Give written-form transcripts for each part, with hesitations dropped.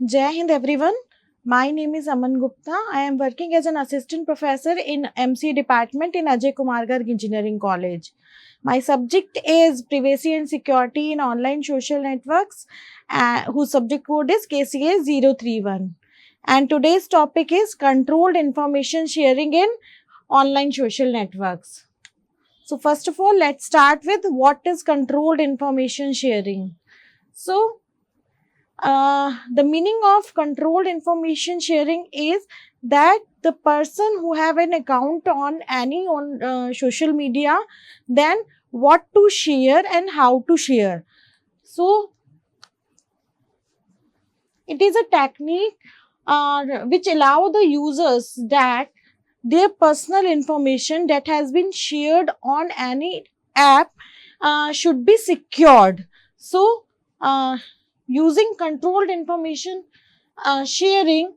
Jai Hind everyone. My name is Aman Gupta. I am working as an assistant professor in MC department in Ajay Kumar Garg Engineering College. My subject is privacy and security in online social networks, whose subject code is KCA 031. And today's topic is controlled information sharing in online social networks. So first of all, let's start with what is controlled information sharing. So the meaning of controlled information sharing is that the person who have an account on any social media, then what to share and how to share. So it is a technique which allow the users that their personal information that has been shared on any app should be secured. So using controlled information sharing,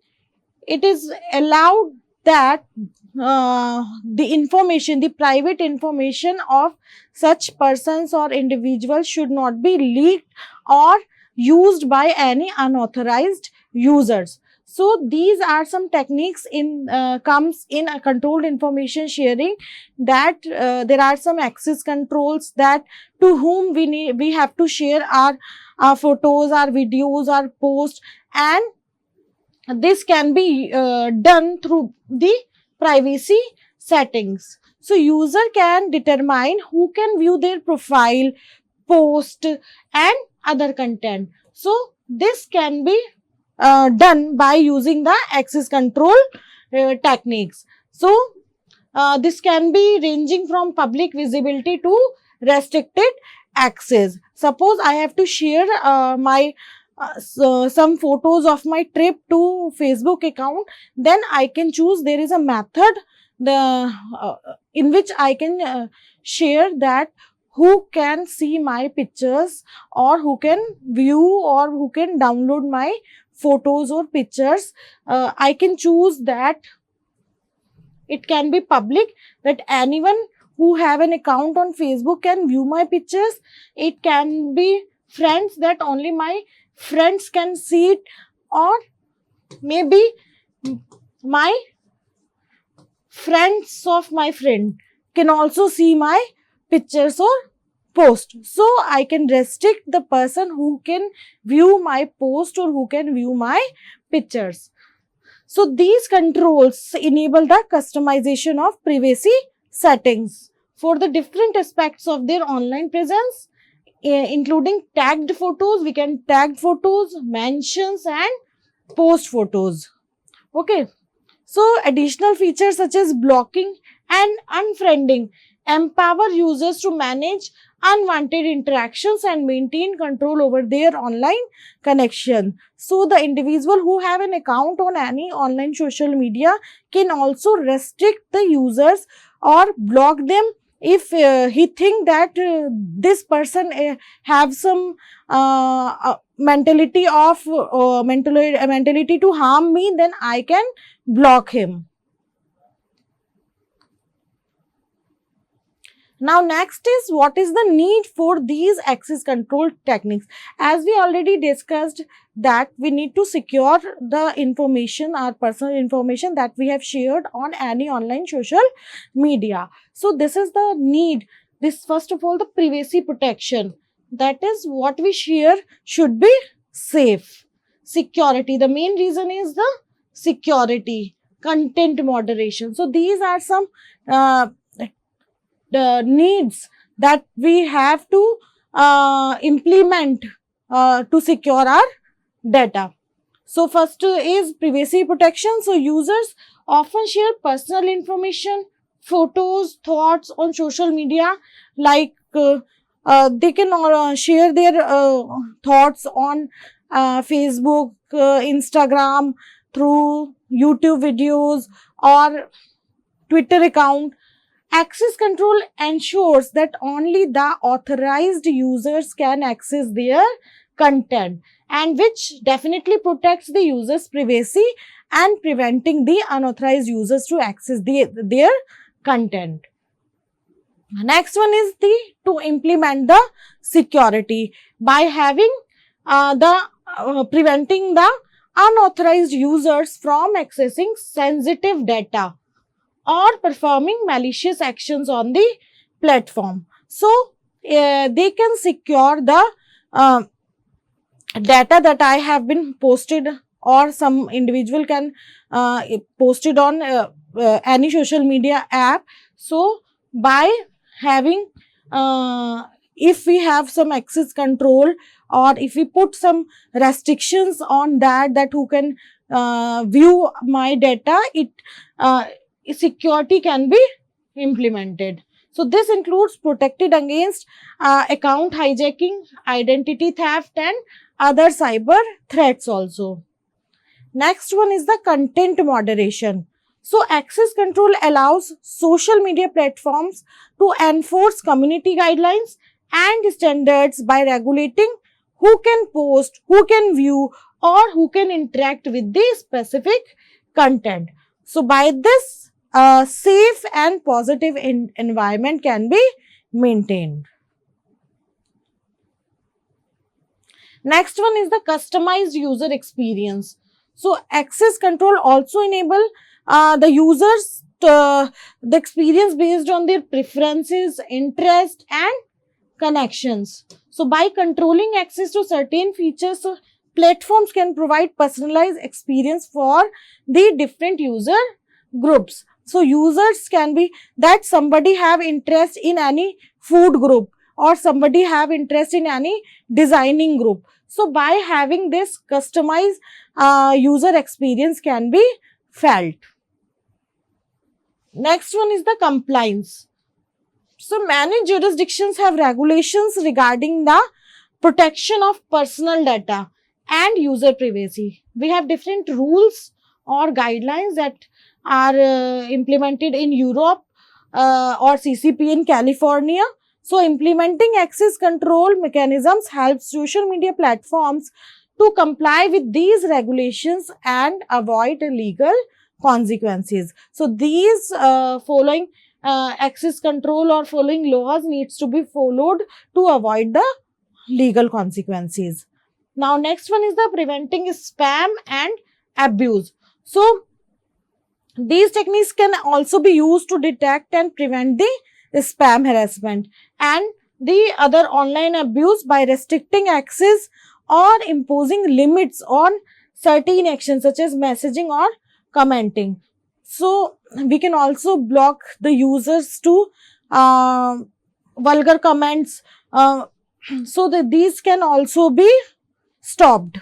it is allowed that the private information of such persons or individuals should not be leaked or used by any unauthorized users. So these are some techniques in comes in a controlled information sharing, that there are some access controls that to whom we have to share our photos, our videos, our posts, and this can be done through the privacy settings. So user can determine who can view their profile, post, and other content. So this can be done by using the access control techniques. So this can be ranging from public visibility to restricted access. Suppose I have to share my some photos of my trip to Facebook account, then I can choose, there is a method in which I can share that who can see my pictures, or who can view, or who can download my photos or pictures. I can choose that it can be public, that anyone who have an account on Facebook can view my pictures. It can be friends, that only my friends can see it, or maybe my friends of my friend can also see my pictures or post. So I can restrict the person who can view my post or who can view my pictures. So these controls enable the customization of privacy settings for the different aspects of their online presence, including tagged photos. We can tag photos, mentions, and post photos. Okay. So additional features such as blocking and unfriending empower users to manage unwanted interactions and maintain control over their online connection. So the individual who have an account on any online social media can also restrict the users or block them if he think that this person have some mentality to harm me, then I can block him. Now next is, what is the need for these access control techniques? As we already discussed that we need to secure the information, our personal information that we have shared on any online social media. So this is the need. This, first of all, the privacy protection. That is, what we share should be safe. Security. The main reason is the security. Content moderation. So these are some the needs that we have to implement to secure our data. So first is privacy protection. So users often share personal information, photos, thoughts on social media, like they can share their thoughts on Facebook, Instagram, through YouTube videos or Twitter account. Access control ensures that only the authorized users can access their content, and which definitely protects the user's privacy and preventing the unauthorized users to access their content. Next one is to implement the security by having the preventing the unauthorized users from accessing sensitive data or performing malicious actions on the platform. So, they can secure the uh, data that I have been posted, or some individual can post it on any social media app. So, by having, if we have some access control, or if we put some restrictions on that, that who can view my data, it security can be implemented. So this includes protected against account hijacking, identity theft, and other cyber threats also. Next one is the content moderation. So access control allows social media platforms to enforce community guidelines and standards by regulating who can post, who can view, or who can interact with the specific content. So by this, a safe and positive environment can be maintained. Next one is the customized user experience. So access control also enable the users the experience based on their preferences, interest, and connections. So by controlling access to certain features, platforms can provide personalized experience for the different user groups. So users can be that somebody have interest in any food group, or somebody have interest in any designing group. So by having this customized user experience can be felt. Next one is the compliance. So many jurisdictions have regulations regarding the protection of personal data and user privacy. We have different rules or guidelines that are implemented in Europe or CCP in California. So implementing access control mechanisms helps social media platforms to comply with these regulations and avoid legal consequences. So these following access control or following laws needs to be followed to avoid the legal consequences. Now next one is the preventing spam and abuse. So these techniques can also be used to detect and prevent the spam harassment and the other online abuse by restricting access or imposing limits on certain actions such as messaging or commenting. So we can also block the users to vulgar comments, so that these can also be stopped.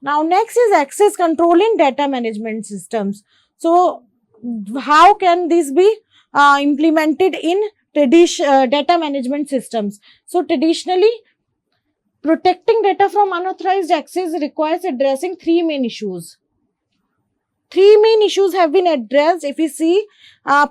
Now next is access control in data management systems. So how can this be implemented in data management systems? So traditionally, protecting data from unauthorized access requires addressing three main issues. Three main issues have been addressed. If we see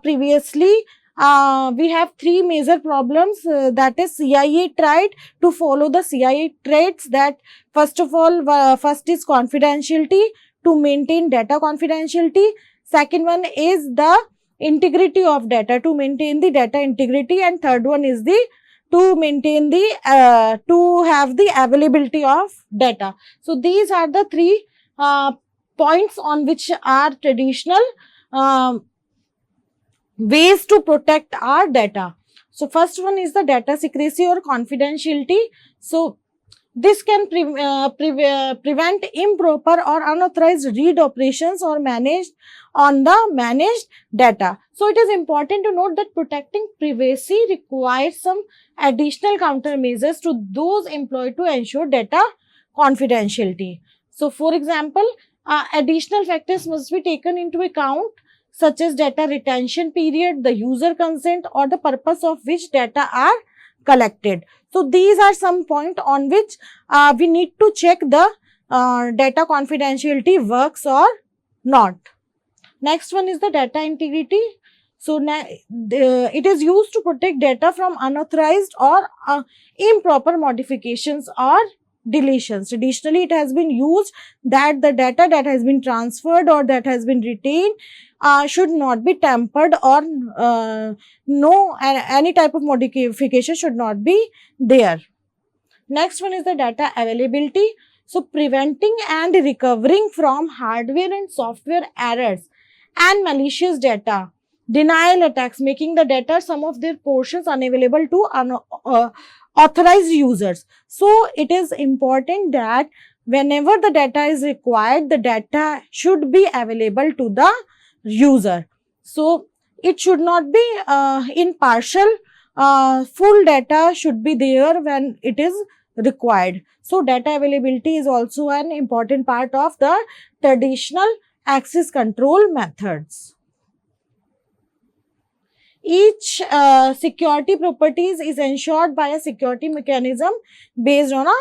previously, we have three major problems, that is CIA tried to follow the CIA traits that first of all, first is confidentiality, to maintain data confidentiality. Second one is the integrity of data, to maintain the data integrity, and third one is the to maintain the to have the availability of data. So these are the three points on which are traditional ways to protect our data. So first one is the data secrecy or confidentiality. So this can prevent improper or unauthorized read operations or managed on the managed data. So it is important to note that protecting privacy requires some additional countermeasures to those employed to ensure data confidentiality. So for example, additional factors must be taken into account, such as data retention period, the user consent, or the purpose of which data are collected. So these are some points on which we need to check the data confidentiality works or not. Next one is the data integrity. So it is used to protect data from unauthorized or improper modifications or deletions. Traditionally, it has been used that the data that has been transferred or that has been retained should not be tampered, or no any type of modification should not be there. Next one is the data availability. So preventing and recovering from hardware and software errors and malicious data. Denial attacks, making the data some of their portions unavailable to authorized users. So it is important that whenever the data is required, the data should be available to the user. So it should not be in partial. Full data should be there when it is required. So data availability is also an important part of the traditional access control methods. Each security properties is ensured by a security mechanism based on a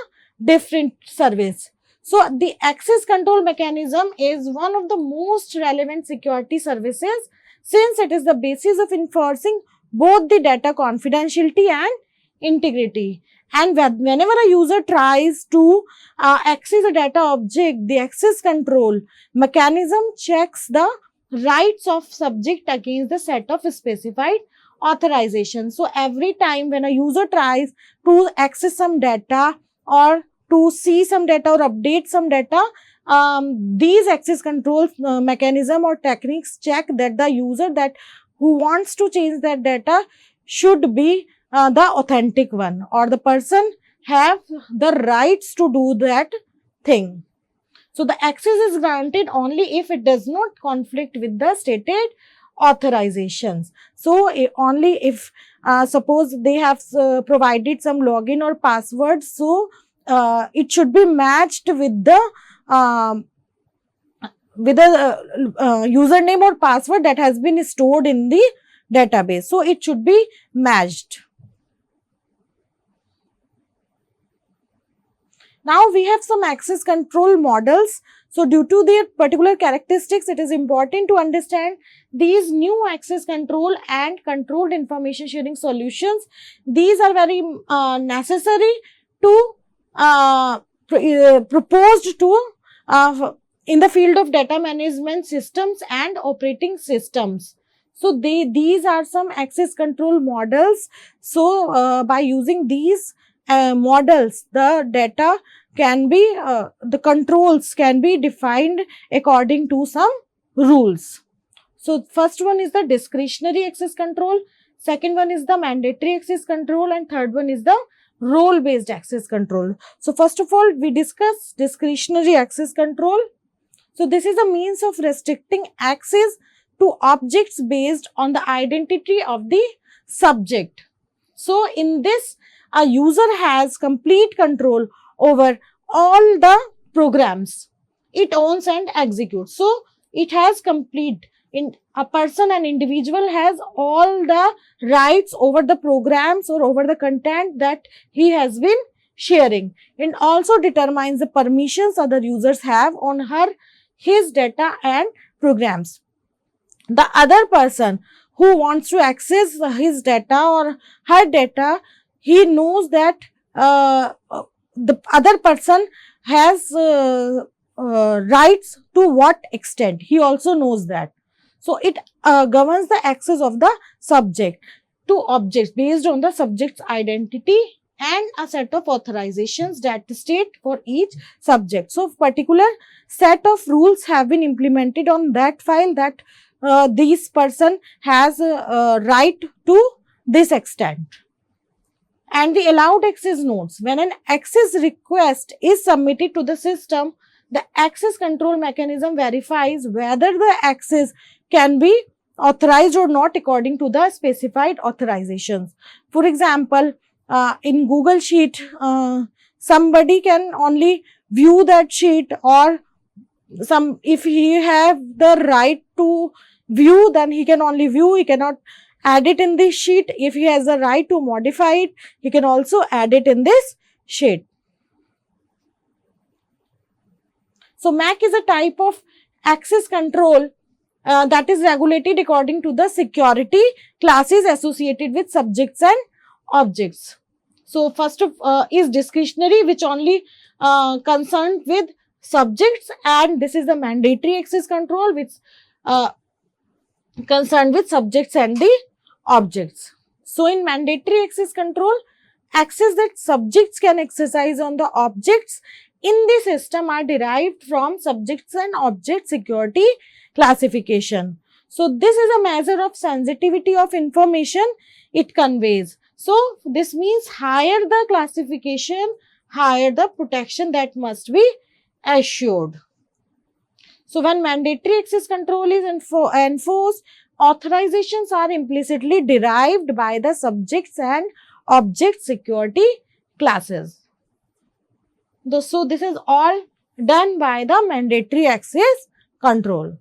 different service. So the access control mechanism is one of the most relevant security services, since it is the basis of enforcing both the data confidentiality and integrity. And whenever a user tries to access a data object, the access control mechanism checks the rights of subject against the set of specified authorizations. So every time when a user tries to access some data or to see some data or update some data, these access control mechanism or techniques check that the user that who wants to change that data should be the authentic one, or the person have the rights to do that thing. So the access is granted only if it does not conflict with the stated authorizations. So only if suppose they have provided some login or password, so it should be matched with the username or password that has been stored in the database. So it should be matched. Now we have some access control models. So due to their particular characteristics, it is important to understand these new access control and controlled information sharing solutions. These are very necessary to proposed to in the field of data management systems and operating systems. So these are some access control models. So by using these models, the data can be, the controls can be defined according to some rules. So first one is the discretionary access control, second one is the mandatory access control, and third one is the role based access control. So first of all, we discuss discretionary access control. So this is a means of restricting access to objects based on the identity of the subject. So in this, a user has complete control over all the programs it owns and executes. So it has complete, a person, an individual has all the rights over the programs or over the content that he has been sharing, and also determines the permissions other users have on his data and programs. The other person who wants to access his data or her data, he knows that the other person has rights to what extent. He also knows that. So it governs the access of the subject to objects based on the subject's identity and a set of authorizations that state for each subject. So particular set of rules have been implemented on that file that this person has a right to this extent. And the allowed access nodes. When an access request is submitted to the system, the access control mechanism verifies whether the access can be authorized or not according to the specified authorizations. For example, in Google Sheet, somebody can only view that sheet, or if he have the right to view, then he can only view, he cannot add it in this sheet. If he has the right to modify it, he can also add it in this sheet. So MAC is a type of access control that is regulated according to the security classes associated with subjects and objects. So first of is discretionary, which only concerned with subjects, and this is the mandatory access control, which concerned with subjects and the objects. So in mandatory access control, access that subjects can exercise on the objects in the system are derived from subjects and object security classification. So this is a measure of sensitivity of information it conveys. So this means higher the classification, higher the protection that must be assured. So when mandatory access control is enforced, authorizations are implicitly derived by the subjects and object security classes. So this is all done by the mandatory access control.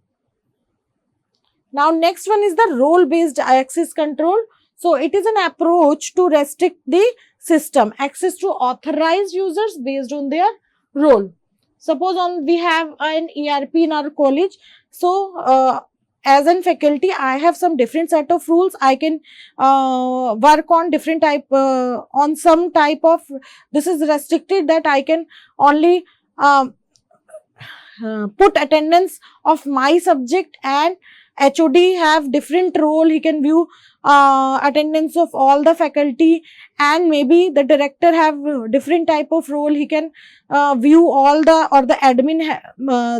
Now next one is the role-based access control. So it is an approach to restrict the system access to authorized users based on their role. Suppose we have an ERP in our college. So as a faculty, I have some different set of rules. I can work on different type, on some type of, this is restricted that I can only put attendance of my subject, and HOD have different role. He can view attendance of all the faculty, and maybe the director have different type of role. He can view all the, or the admin,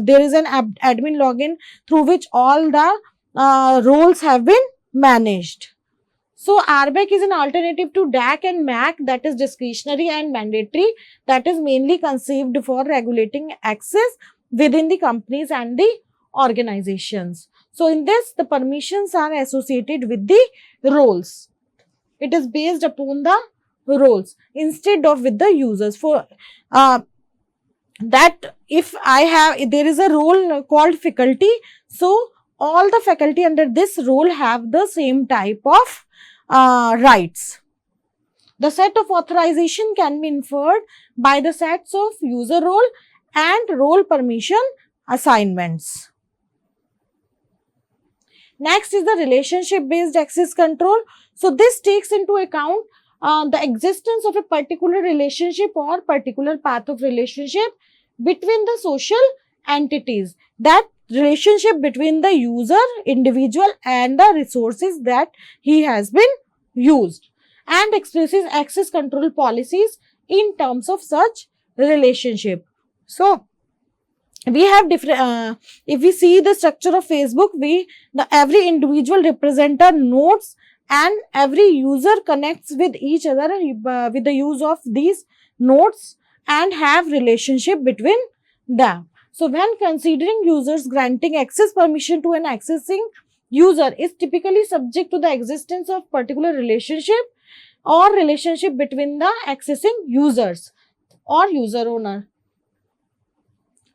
there is an admin login through which all the roles have been managed. So RBAC is an alternative to DAC and MAC, that is discretionary and mandatory, that is mainly conceived for regulating access within the companies and the organizations. So in this, the permissions are associated with the roles. It is based upon the roles instead of with the users. For that, if there is a role called faculty, so all the faculty under this role have the same type of rights. The set of authorization can be inferred by the sets of user role and role permission assignments. Next is the relationship based access control. So this takes into account the existence of a particular relationship or particular path of relationship between the social entities. That relationship between the user, individual, and the resources that he has been used, and expresses access control policies in terms of such relationship. So we have different, if we see the structure of Facebook, every individual representer nodes and every user connects with each other with the use of these nodes and have relationship between them. So when considering users, granting access permission to an accessing user is typically subject to the existence of particular relationship or relationship between the accessing users or user owner.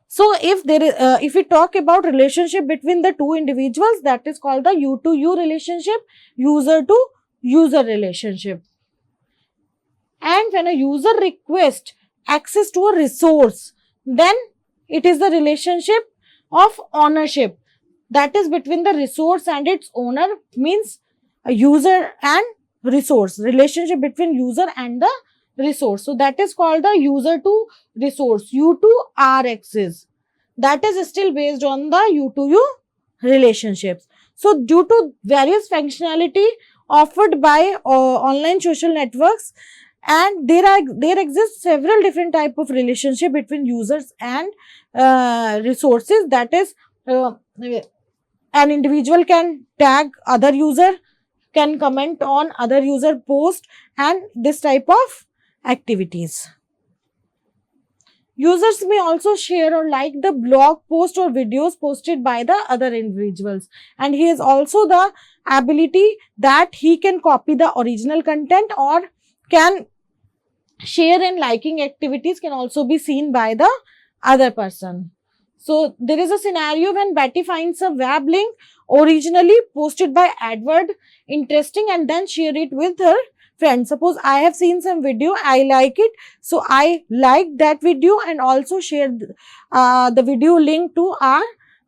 So if we talk about relationship between the two individuals, that is called the U to U relationship, user to user relationship. And when a user requests access to a resource, then it is the relationship of ownership, that is between the resource and its owner, means a user and resource, relationship between user and the resource. So that is called the user to resource, U to R access. That is still based on the U to U relationships. So due to various functionality offered by online social networks, and there exist several different type of relationship between users and resources. That is, an individual can tag other user, can comment on other user post, and this type of activities. Users may also share or like the blog post or videos posted by the other individuals, and he has also the ability that he can copy the original content or can share, and liking activities can also be seen by the other person. So there is a scenario when Betty finds a web link originally posted by Edward interesting and then share it with her friends. Suppose I have seen some video, I like it, so I like that video and also share the video link to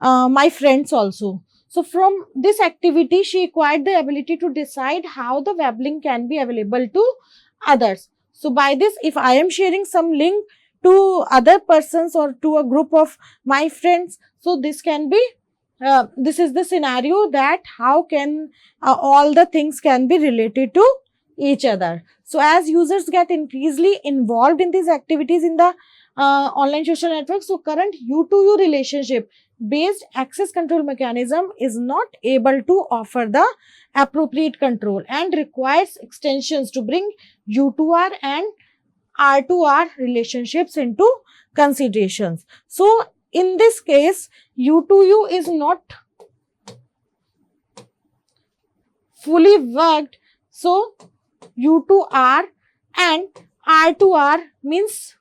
my friends also. So from this activity, she acquired the ability to decide how the web link can be available to others. So by this, if I am sharing some link to other persons or to a group of my friends, so this can be, this is the scenario that how can all the things can be related to each other. So as users get increasingly involved in these activities in the online social networks, so current U2U relationship based access control mechanism is not able to offer the appropriate control and requires extensions to bring U2R and R2R relationships into considerations. So in this case, U2U is not fully worked. So U2R and R2R means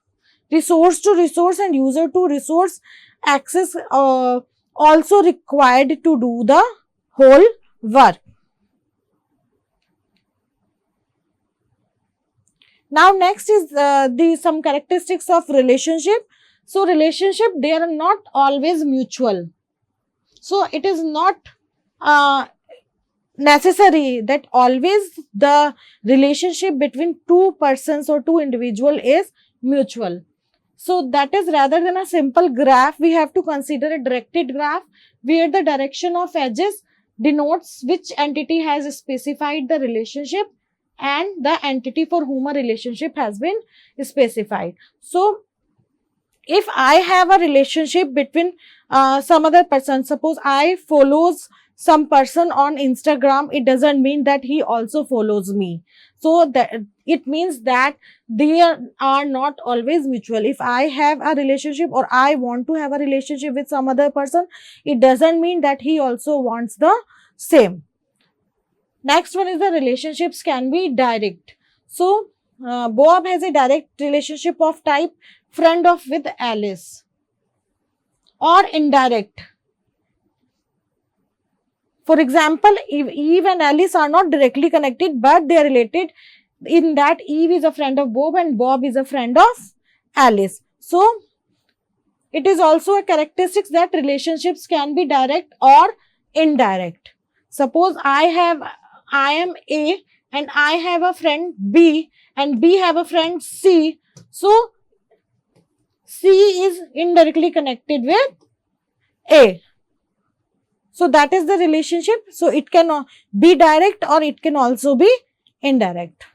resource to resource and user to resource access also required to do the whole work. Now next is the some characteristics of relationship. So relationship, they are not always mutual. So it is not necessary that always the relationship between two persons or two individual is mutual. So that is, rather than a simple graph, we have to consider a directed graph where the direction of edges denotes which entity has specified the relationship and the entity for whom a relationship has been specified. So if I have a relationship between some other person, suppose I follows some person on Instagram, it doesn't mean that he also follows me. So that it means that they are not always mutual. If I have a relationship or I want to have a relationship with some other person, it doesn't mean that he also wants the same. Next one is the relationships can be direct. So Bob has a direct relationship of type friend of with Alice, or indirect. For example, Eve and Alice are not directly connected, but they are related in that Eve is a friend of Bob and Bob is a friend of Alice. So it is also a characteristic that relationships can be direct or indirect. Suppose I am A and I have a friend B and B have a friend C. So C is indirectly connected with A. So that is the relationship. So it can be direct or it can also be indirect.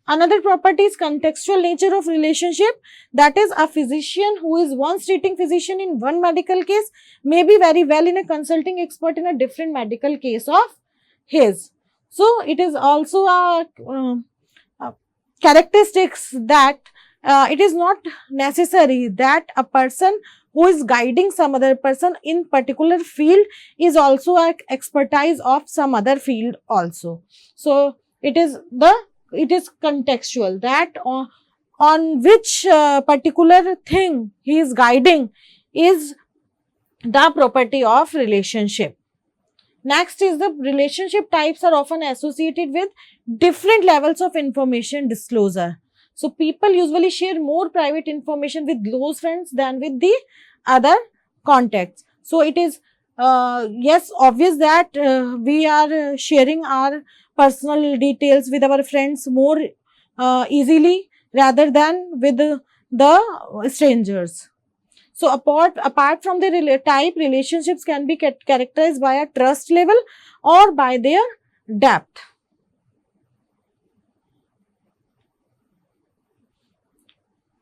Another property is contextual nature of relationship. That is, a physician who is once treating physician in one medical case may be very well in a consulting expert in a different medical case of his. So it is also a characteristics that it is not necessary that a person who is guiding some other person in particular field is also an expertise of some other field also. So it is contextual, that on which particular thing he is guiding is the property of relationship. Next is the relationship types are often associated with different levels of information disclosure. So people usually share more private information with close friends than with the other contacts. So it is yes, obvious that we are sharing our personal details with our friends more easily rather than with the strangers. So apart from the type, relationships can be characterized by a trust level or by their depth.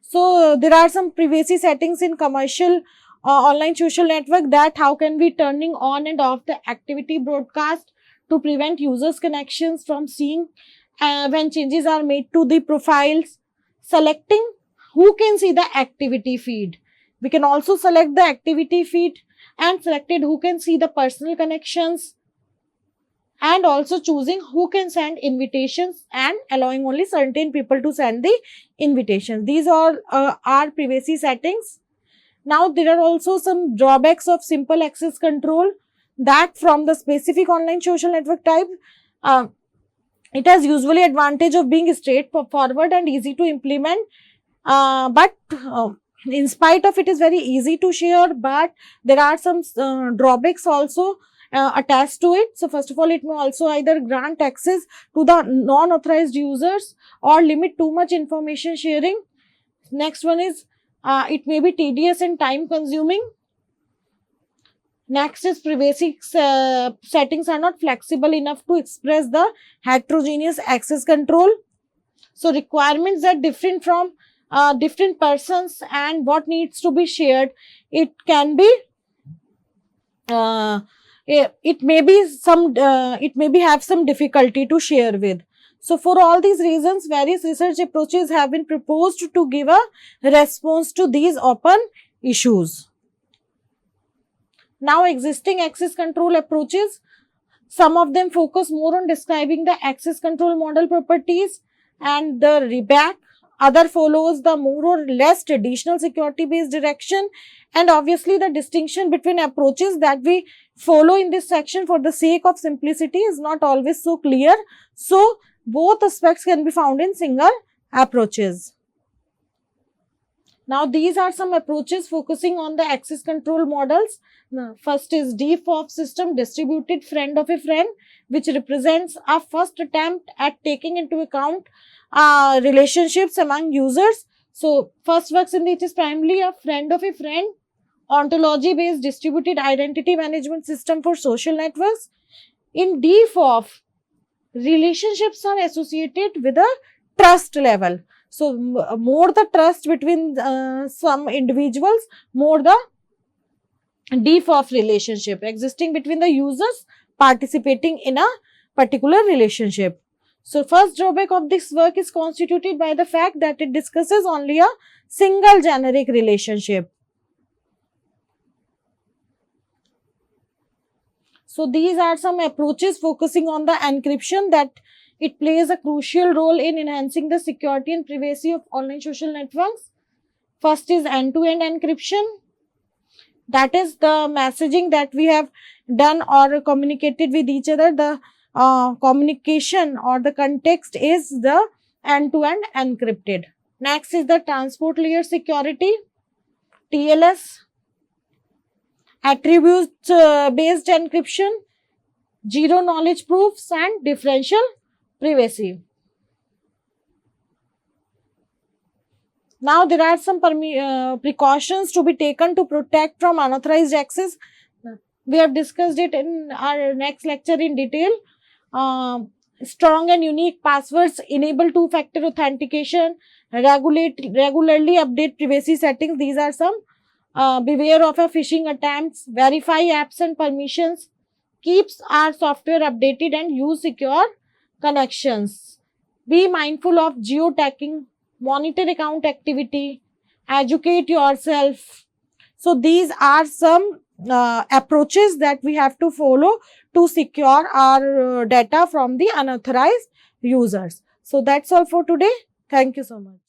So there are some privacy settings in commercial online social network, that how can we turning on and off the activity broadcast to prevent users connections from seeing when changes are made to the profiles, selecting who can see the activity feed. We can also select the activity feed and selected who can see the personal connections, and also choosing who can send invitations and allowing only certain people to send the invitations. These are privacy settings. Now there are also some drawbacks of simple access control, that from the specific online social network type, it has usually advantage of being straightforward and easy to implement, but in spite of it is very easy to share, but there are some drawbacks also attached to it. So first of all, it may also either grant access to the non-authorized users or limit too much information sharing. Next one is it may be tedious and time consuming. Next is privacy settings are not flexible enough to express the heterogeneous access control. So requirements are different from different persons and what needs to be shared. It can be it may be have some difficulty to share with. So for all these reasons, various research approaches have been proposed to give a response to these open issues. Now, existing access control approaches, some of them focus more on describing the access control model properties and the reback. Other follows the more or less traditional security based direction, and obviously the distinction between approaches that we follow in this section for the sake of simplicity is not always so clear. So both aspects can be found in single approaches. Now these are some approaches focusing on the access control models. Now, first is DFOF system, distributed friend of a friend, which represents a first attempt at taking into account relationships among users. So first works in it is primarily a friend of a friend ontology based distributed identity management system for social networks. In DFOF, relationships are associated with a trust level. So more the trust between some individuals, more the DFOF relationship existing between the users participating in a particular relationship. So first drawback of this work is constituted by the fact that it discusses only a single generic relationship. So these are some approaches focusing on the encryption, that it plays a crucial role in enhancing the security and privacy of online social networks. First is end-to-end encryption. That is the messaging that we have done or communicated with each other. The communication or the context is the end-to-end encrypted. Next is the transport layer security, TLS. Attributes based encryption, zero knowledge proofs, and differential privacy. Now there are some precautions to be taken to protect from unauthorized access. We have discussed it in our next lecture in detail. Strong and unique passwords, enable two-factor authentication, regularly update privacy settings. These are some. Beware of a phishing attempts, verify apps and permissions, keeps our software updated and use secure connections. Be mindful of geotagging, monitor account activity, educate yourself. So these are some approaches that we have to follow to secure our data from the unauthorized users. So that's all for today. Thank you so much.